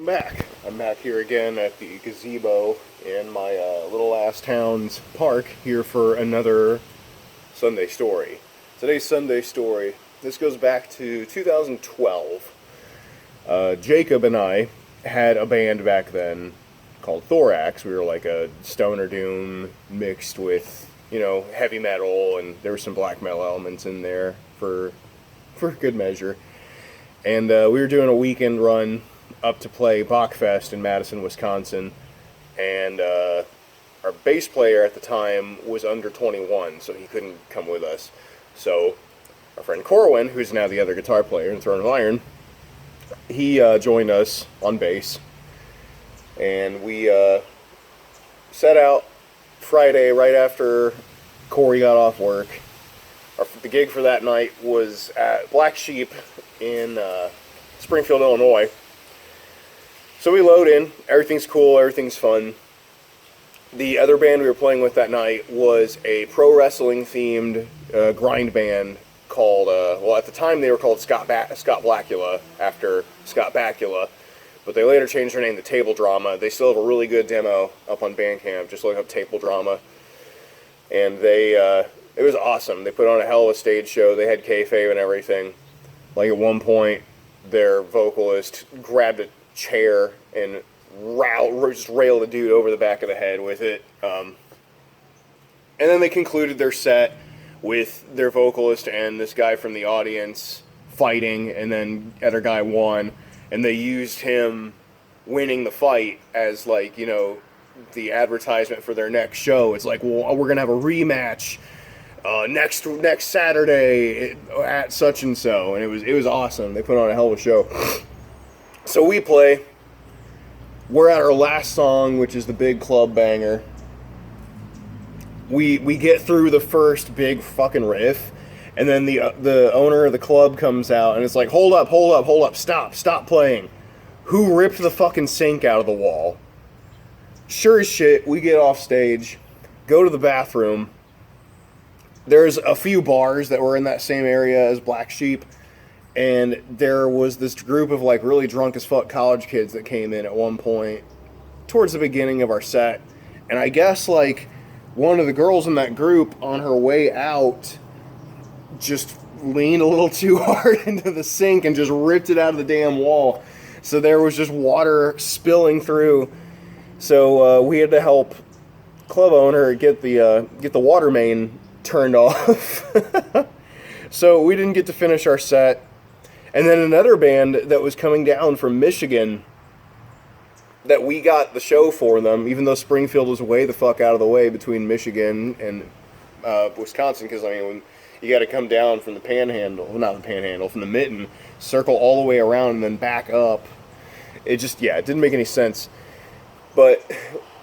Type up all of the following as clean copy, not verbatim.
I'm back here again at the gazebo in my little ass town's park here for another Sunday story. Today's Sunday story, this goes back to 2012. Jacob and I had a band back then called Thorax. We were like a stoner doom mixed with, heavy metal, and there were some black metal elements in there for good measure. And we were doing a weekend run up to play Bachfest in Madison, Wisconsin, and our bass player at the time was under 21, so he couldn't come with us. So our friend Corwin, who's now the other guitar player in Throne of Iron, he joined us on bass, and we set out Friday right after Corey got off work. The gig for that night was at Black Sheep in Springfield, Illinois. So we load in, everything's cool, everything's fun. The other band we were playing with that night was a pro wrestling themed grind band called, at the time they were called Scott Blackula, after Scott Bakula, but they later changed their name to Table Drama. They still have a really good demo up on Bandcamp, just look up Table Drama. And it was awesome. They put on a hell of a stage show, they had kayfabe and everything. Like at one point, their vocalist grabbed a chair and just railed the dude over the back of the head with it. And then they concluded their set with their vocalist and this guy from the audience fighting, and then other guy won, and they used him winning the fight as the advertisement for their next show. It's like, well, we're gonna have a rematch next Saturday at such and so, and it was awesome. They put on a hell of a show. So we play. We're at our last song, which is the big club banger. We get through the first big fucking riff, and then the owner of the club comes out, and it's like, hold up, stop playing. Who ripped the fucking sink out of the wall? Sure as shit, we get off stage, go to the bathroom. There's a few bars that were in that same area as Black Sheep, and there was this group of really drunk as fuck college kids that came in at one point towards the beginning of our set, and I guess one of the girls in that group on her way out just leaned a little too hard into the sink and just ripped it out of the damn wall, so there was just water spilling through. So we had to help club owner get the water main turned off. So we didn't get to finish our set. And then another band that was coming down from Michigan that we got the show for them, even though Springfield was way the fuck out of the way between Michigan and Wisconsin, because when you got to come down from the panhandle, from the mitten, circle all the way around and then back up. It didn't make any sense. But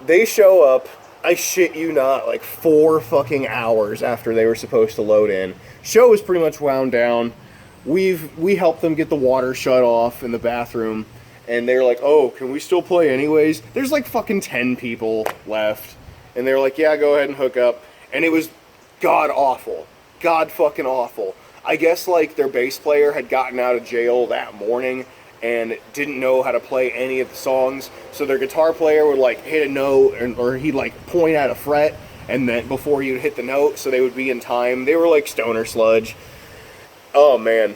they show up, I shit you not, 4 fucking hours after they were supposed to load in. Show was pretty much wound down. We helped them get the water shut off in the bathroom, and they're like, oh, can we still play anyways? There's fucking 10 people left, and they're like, yeah, go ahead and hook up. And it was god awful. God fucking awful. I guess their bass player had gotten out of jail that morning and didn't know how to play any of the songs, so their guitar player would hit a note, or he'd point at a fret, and then before he would hit the note, so they would be in time. They were stoner sludge. Oh man,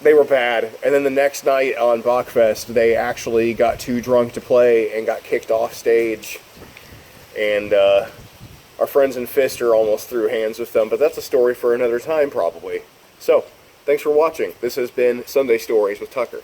they were bad. And then the next night on Bachfest, they actually got too drunk to play and got kicked off stage, and our friends in Fister almost threw hands with them, but that's a story for another time probably. So, thanks for watching. This has been Sunday Stories with Tucker.